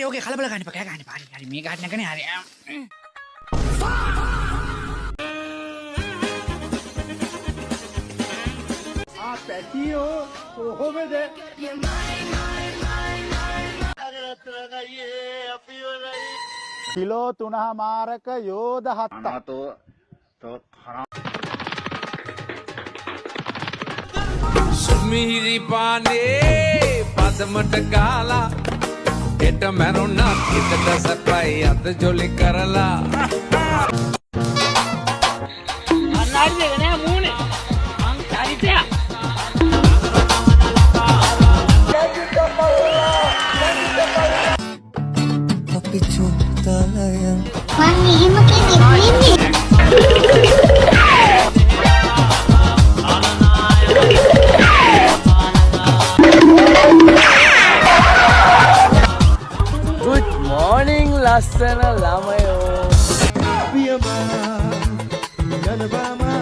ඕකේ කලබල ගන්න එපා. කෑ ගන්න එපා. හරි මේ ගහන්න නැකනේ හරි. පැටියෝ කොහොමද? කිලෝ 3මාරක යෝධ 7ක්. සුමිහිරි පානේ පදමට ගාලා හෙට මැරුණා හිතට සපයි අත ජොලි කරලා අන්නාරි දෙක නෑ මූනේ. මං චරිතයා. අපි චුත්තලයන් මං එහෙම කෙනෙක් නෙමෙයි. good morning ලස්සන ළමයෝ පියමා යනවා